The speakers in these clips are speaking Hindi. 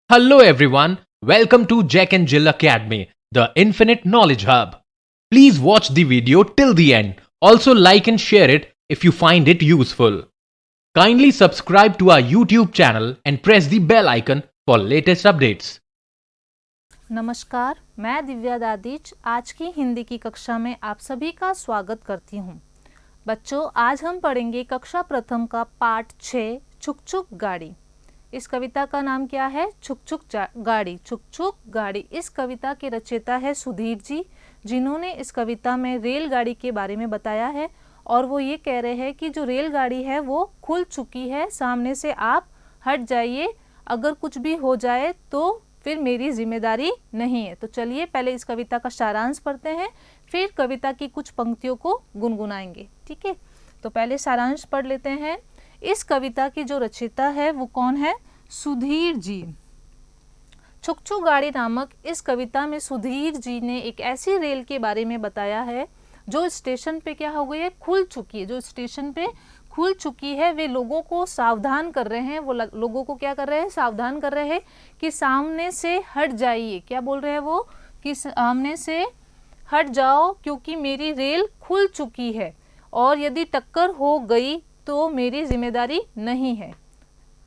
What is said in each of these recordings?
Hello everyone, welcome to Jack and Jill Academy, the Infinite Knowledge Hub. Please watch the video till the end. Also like and share it if you find it useful. Kindly subscribe to our YouTube channel and press the bell icon for latest updates. नमस्कार, मैं दिव्या दादीच आज की हिंदी की कक्षा में आप सभी का स्वागत करती हूँ। बच्चों, आज हम पढ़ेंगे कक्षा प्रथम का पाठ 6 छुक छुक गाड़ी। इस कविता का नाम क्या है? छुक छुक गाड़ी। छुक छुक गाड़ी। इस कविता के रचयिता है सुधीर जी, जिन्होंने इस कविता में रेलगाड़ी के बारे में बताया है और वो ये कह रहे हैं कि जो रेलगाड़ी है वो खुल चुकी है, सामने से आप हट जाइए, अगर कुछ भी हो जाए तो फिर मेरी जिम्मेदारी नहीं है। तो चलिए पहले इस कविता का सारांश पढ़ते हैं, फिर कविता की कुछ पंक्तियों को गुनगुनाएंगे। ठीक है, तो पहले सारांश पढ़ लेते हैं। इस कविता की जो रचयिता है वो कौन है? सुधीर जी। छुक छुक गाड़ी नामक इस कविता में सुधीर जी ने एक ऐसी रेल के बारे में बताया है जो स्टेशन पे क्या हो गई है? खुल चुकी है। जो स्टेशन पे खुल चुकी है, वे लोगों को सावधान कर रहे हैं। वो लोगों को क्या कर रहे हैं? सावधान कर रहे हैं कि सामने से हट जाइए। क्या बोल रहे हैं वो? कि सामने से हट जाओ क्योंकि मेरी रेल खुल चुकी है और यदि टक्कर हो गई तो मेरी जिम्मेदारी नहीं है।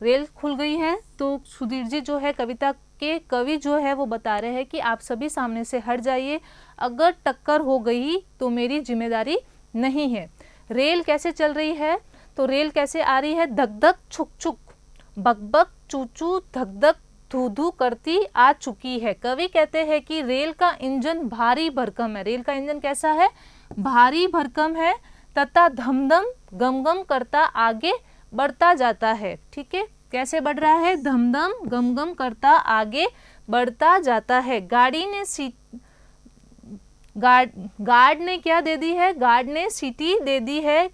रेल खुल गई है तो सुधीर जी जो है कविता के कवि जो है वो बता रहे हैं कि आप सभी सामने से हट जाइए, अगर टक्कर हो गई तो मेरी जिम्मेदारी नहीं है। रेल कैसे चल रही है? तो रेल कैसे आ रही है? धक धक छुक छुक, बक बक चू चू, धक धक धू धू करती आ चुकी है। कवि कहते हैं कि रेल का इंजन भारी भरकम है। रेल का इंजन कैसा है? भारी भरकम है तथा धमधम गम गम करता आगे बढ़ता जाता है। ठीक है, कैसे बढ़ रहा है? धमधम गम गम करता आगे बढ़ता जाता है। गाड़ी ने गार्ड ने क्या दे दी है? गार्ड ने सीटी दे दी है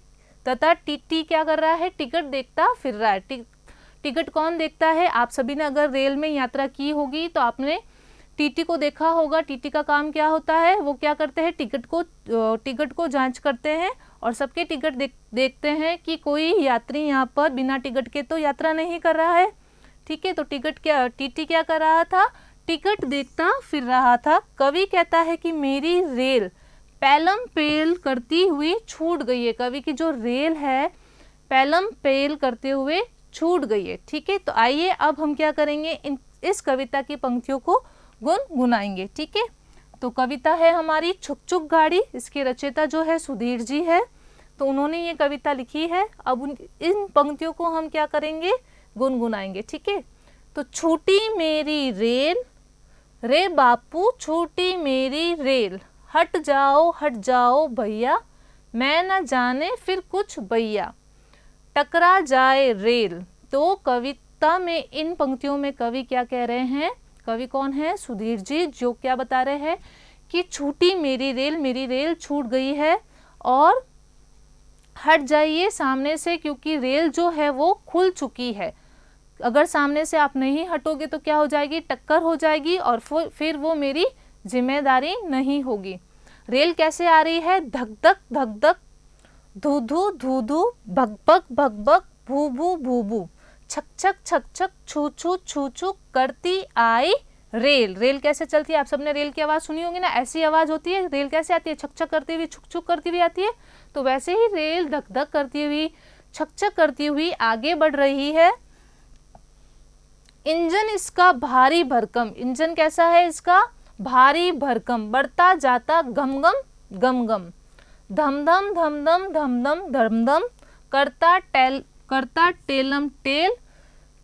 तथा टीटी क्या कर रहा है? टिकट देखता फिर रहा है। टिकट कौन देखता है? आप सभी ने अगर रेल में यात्रा की होगी तो आपने टीटी को देखा होगा। टीटी का काम क्या होता है? वो क्या करते हैं? टिकट को जांच करते हैं और सबके टिकट देखते हैं कि कोई यात्री यहाँ पर बिना टिकट के तो यात्रा नहीं कर रहा है। ठीक है, तो टीटी क्या कर रहा था? टिकट देखता फिर रहा था। कवि कहता है कि मेरी रेल पैलम पेल करती हुई छूट गई है। कवि की जो रेल है पैलम पेल करते हुए छूट गई है। ठीक है, तो आइए अब हम क्या करेंगे? इस कविता की पंक्तियों को गुनगुनाएंगे। ठीक है, तो कविता है हमारी छुक छुक गाड़ी। इसके रचयिता जो है सुधीर जी है, तो उन्होंने ये कविता लिखी है। अब इन पंक्तियों को हम क्या करेंगे? गुनगुनाएंगे। ठीक है, तो छूटी मेरी रेल रे बापू, छूटी मेरी रेल, हट जाओ भैया, मैं न जाने फिर कुछ भैया, टकरा जाए रेल। तो कविता में इन पंक्तियों में कवि क्या कह रहे हैं? कवि कौन है? सुधीर जी, जो क्या बता रहे हैं कि छूटी मेरी रेल छूट गई है और हट जाइए सामने से क्योंकि रेल जो है वो खुल चुकी है। अगर सामने से आप नहीं हटोगे तो क्या हो जाएगी? टक्कर हो जाएगी और फिर वो मेरी जिम्मेदारी नहीं होगी। रेल कैसे आ रही है? धक धक धू धू, भग भग भू भू, छक छक छू छू करती आई रेल। रेल कैसे चलती है? आप सबने रेल की आवाज़ सुनी होगी ना, ऐसी आवाज़ होती है। रेल कैसे आती है? छक छक करती हुई, छुक छुक करती हुई आती है। तो वैसे ही रेल धक धक करती हुई, छक छक करती हुई आगे बढ़ रही है। इंजन इसका भारी भरकम। इंजन कैसा है इसका? भारी भरकम, बढ़ता जाता गम गम, धम धम करता टेलम टेल।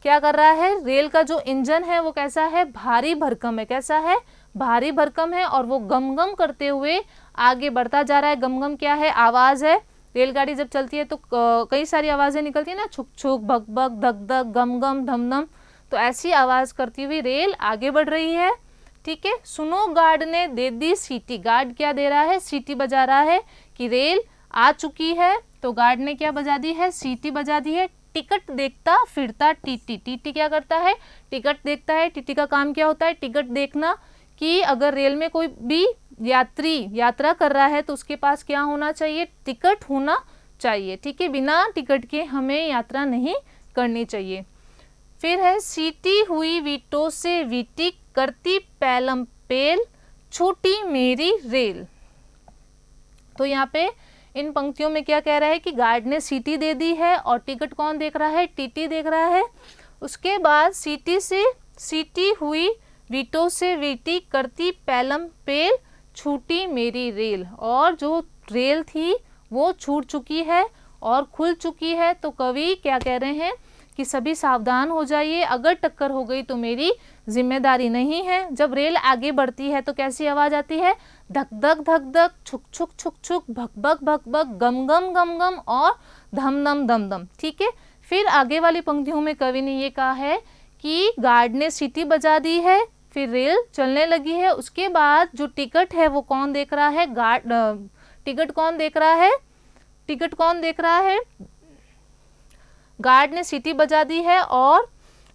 क्या कर रहा है? रेल का जो इंजन है वो कैसा है? भारी भरकम है। कैसा है? भारी भरकम है और वो गम गम करते हुए आगे बढ़ता जा रहा है। गम गम क्या है? आवाज़ है। रेलगाड़ी जब चलती है तो कई सारी आवाज़ें निकलती है ना, छुक छुक, भग भग, धक धक, गम गम, धम धम। तो ऐसी आवाज़ करती हुई रेल आगे बढ़ रही है। ठीक है, सुनो गार्ड ने दे दी सीटी। गार्ड क्या दे रहा है? सीटी बजा रहा है कि रेल आ चुकी है। तो गार्ड ने क्या बजा दी है? सीटी बजा दी है। टिकट देखता फिरता टीटी। टीटी क्या करता है? टिकट देखता है। टीटी का काम क्या होता है? टिकट देखना, कि अगर रेल में कोई भी यात्री यात्रा कर रहा है तो उसके पास क्या होना चाहिए? टिकट होना चाहिए, ठीक है, बिना टिकट के हमें यात्रा नहीं करनी चाहिए। फिर है सीटी हुई वीटों से वीटी करती पैलम पेल छूटी मेरी रेल। तो यहाँ पे इन पंक्तियों में क्या कह रहा है कि गार्ड ने सीटी दे दी है और टिकट कौन देख रहा है, टीटी देख रहा है। उसके बाद सीटी से सीटी हुई वीटों से वीटी करती पैलम पेल छूटी मेरी रेल, और जो रेल थी वो छूट चुकी है और खुल चुकी है। तो कवि क्या कह रहे हैं कि सभी सावधान हो जाइए, अगर टक्कर हो गई तो मेरी जिम्मेदारी नहीं है। जब रेल आगे बढ़ती है तो कैसी आवाज आती है, धक धक, छुक छुक, भक भक, गम गम और धम दम, ठीक है। फिर आगे वाली पंक्तियों में कवि ने ये कहा है कि गार्ड ने सीटी बजा दी है, फिर रेल चलने लगी है। उसके बाद जो टिकट है वो कौन देख रहा है, टिकट कौन देख रहा है, गार्ड ने सीटी बजा दी है और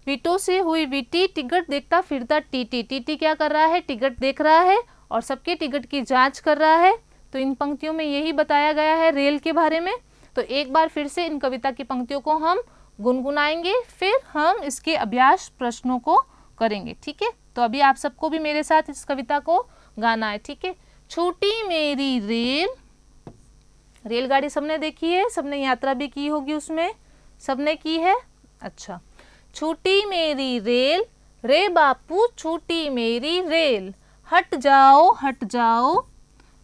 वीटों से हुई वीटी टिकट देखता फिरता टीटी, टीटी क्या कर रहा है, टिकट देख रहा है और सबके टिकट की जांच कर रहा है। तो इन पंक्तियों में यही बताया गया है रेल के बारे में। तो एक बार फिर से इन कविता की पंक्तियों को हम गुनगुनाएंगे, फिर हम इसके अभ्यास प्रश्नों को करेंगे, ठीक है। तो अभी आप सबको भी मेरे साथ इस कविता को गाना है, ठीक है। छूटी मेरी रेल, रेलगाड़ी सबने देखी है, सबने यात्रा भी की होगी, उसमें सबने की है, अच्छा। छूटी मेरी रेल, रे बापू छूटी मेरी रेल, हट जाओ,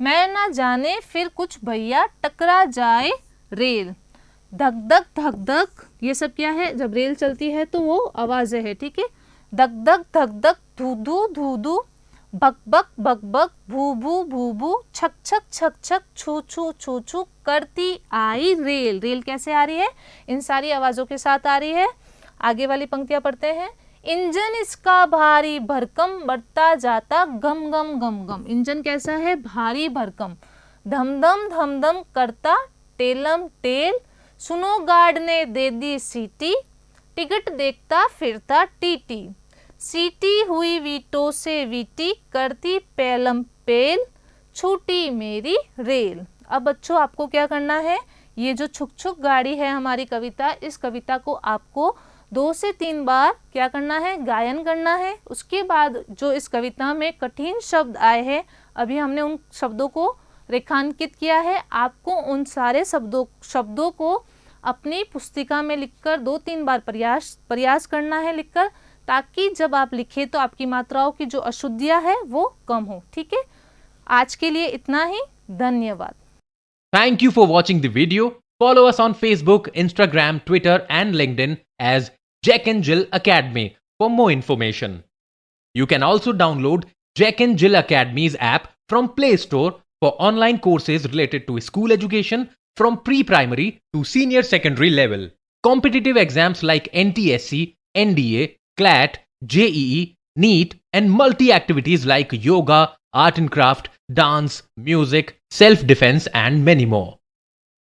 मैं ना जाने फिर कुछ भैया टकरा जाए रेल। धक धक, ये सब क्या है, जब रेल चलती है तो वो आवाजें है, ठीक है। धक धू धू, बक बक, भू भू, छक छू करती आई रेल। रेल कैसे आ रही है, इन सारी आवाजों के साथ आ रही है। आगे वाली पंक्तियां पढ़ते हैं। इंजन इसका भारी भरकम बढ़ता जाता गम गम, इंजन कैसा है, भारी भरकम, धम धम करता टेलम टेल, सुनो गार्ड ने दे दी सीटी, टिकट देखता फिरता टीटी, सीटी हुई वीटों से वीटी करती पेलम पेल छूटी मेरी रेल। अब बच्चों आपको क्या करना है, ये जो छुक गाड़ी है हमारी कविता, इस कविता को आपको 2 से 3 बार क्या करना है, गायन करना है। उसके बाद जो इस कविता में कठिन शब्द आए हैं, अभी हमने उन शब्दों को रेखांकित किया है, आपको उन सारे शब्दों को अपनी पुस्तिका में लिखकर 2-3 बार प्रयास करना है लिखकर, ताकि जब आप लिखें तो आपकी मात्राओं की जो अशुद्धियां है वो कम हो, ठीक है। आज के लिए इतना ही, धन्यवाद। Thank you for watching the video. Follow us on Facebook, Instagram, Twitter and LinkedIn as Jack and Jill Academy for more information. You can also download Jack and Jill Academy's app from Play Store for online courses related to school education from pre-primary to senior secondary level. Competitive exams like NTSC, NDA, CLAT, JEE, NEET and multi-activities like yoga, art and craft, dance, music, self-defense and many more.